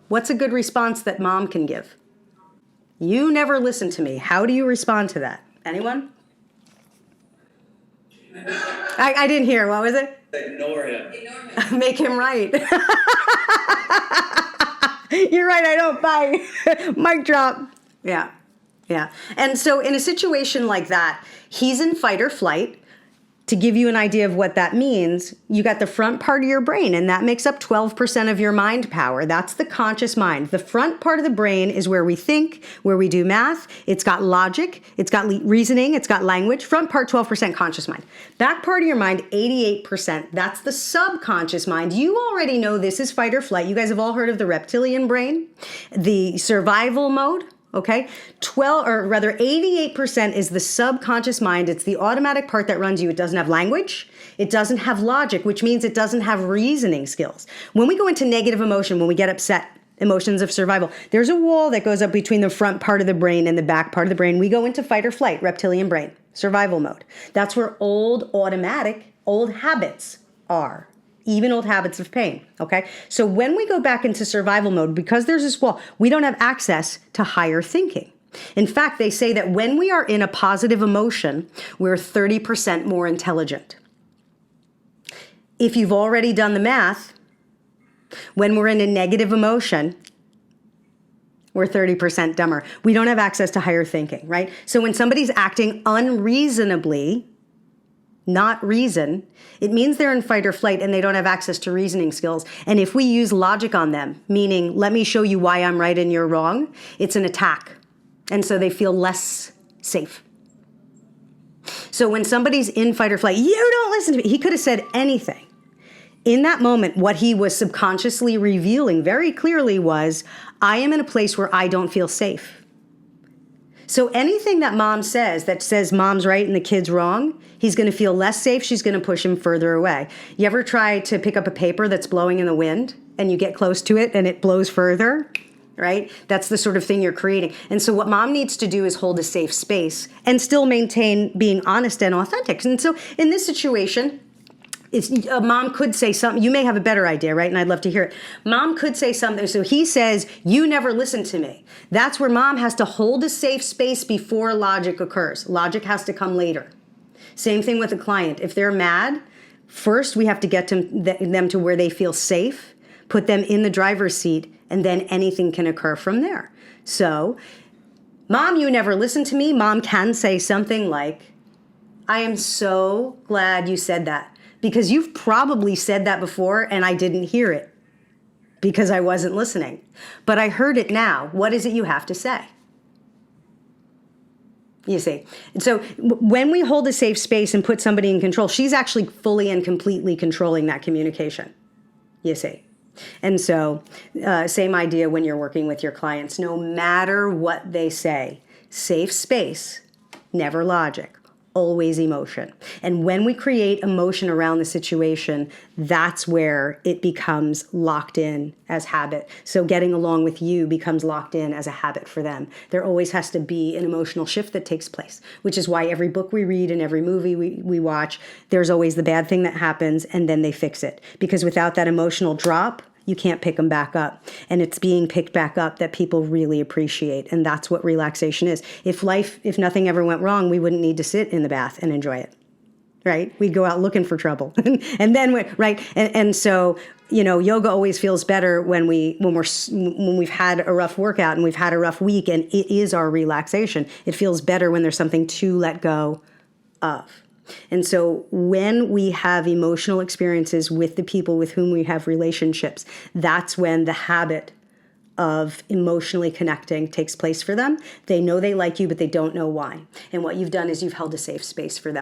What's a good response that mom can give? You never listen to me. How do you respond to that? Anyone? I didn't hear. What was it? Ignore him. Make him right. You're right. I don't buy. Mic drop. Yeah. Yeah. And so in a situation like that, he's in fight or flight. To give you an idea of what that means, you got the front part of your brain, and that makes up 12% of your mind power. That's the conscious mind. The front part of the brain is where we think, where we do math. It's got logic, it's got reasoning, it's got language. Front part, 12% conscious mind. Back part of your mind, 88%. That's the subconscious mind. You already know this is fight or flight. You guys have all heard of the reptilian brain, the survival mode. Okay, 88% is the subconscious mind. It's the automatic part that runs you. It doesn't have language. It doesn't have logic, which means it doesn't have reasoning skills. When we go into negative emotion, when we get upset, emotions of survival, there's a wall that goes up between the front part of the brain and the back part of the brain. We go into fight or flight, reptilian brain, survival mode. That's where old habits are. Even old habits of pain, okay? So when we go back into survival mode, because there's this wall, we don't have access to higher thinking. In fact, they say that when we are in a positive emotion, we're 30% more intelligent. If you've already done the math, when we're in a negative emotion, we're 30% dumber. We don't have access to higher thinking, right? So when somebody's acting unreasonably, not reason, it means they're in fight or flight and they don't have access to reasoning skills. And if we use logic on them, meaning let me show you why I'm right and you're wrong, it's an attack. And so they feel less safe. So when somebody's in fight or flight, you don't listen to me. He could have said anything. In that moment, what he was subconsciously revealing very clearly was, I am in a place where I don't feel safe. So anything that mom says that says mom's right and the kid's wrong, he's going to feel less safe. She's going to push him further away. You ever try to pick up a paper that's blowing in the wind and you get close to it and it blows further, right? That's the sort of thing you're creating. And so what mom needs to do is hold a safe space and still maintain being honest and authentic. And so in this situation, mom could say something. You may have a better idea, right? And I'd love to hear it. Mom could say something. So he says, you never listen to me. That's where mom has to hold a safe space before logic occurs. Logic has to come later. Same thing with a client. If they're mad, first we have to get them to where they feel safe, put them in the driver's seat, and then anything can occur from there. So, mom, you never listen to me. Mom can say something like, I am so glad you said that. Because you've probably said that before and I didn't hear it because I wasn't listening. But I heard it now. What is it you have to say? You see. And so when we hold a safe space and put somebody in control, she's actually fully and completely controlling that communication. You see. And so same idea when you're working with your clients. No matter what they say, safe space, never logic. Always emotion. And when we create emotion around the situation, that's where it becomes locked in as habit. So getting along with you becomes locked in as a habit for them. There always has to be an emotional shift that takes place, which is why every book we read and every movie we watch, there's always the bad thing that happens and then they fix it. Because without that emotional drop, you can't pick them back up. And it's being picked back up that people really appreciate. And that's what relaxation is. If nothing ever went wrong, we wouldn't need to sit in the bath and enjoy it, right? We'd go out looking for trouble. And then, right? And so, yoga always feels better when we've had a rough workout and we've had a rough week and it is our relaxation. It feels better when there's something to let go of. And so when we have emotional experiences with the people with whom we have relationships, that's when the habit of emotionally connecting takes place for them. They know they like you, but they don't know why. And what you've done is you've held a safe space for them.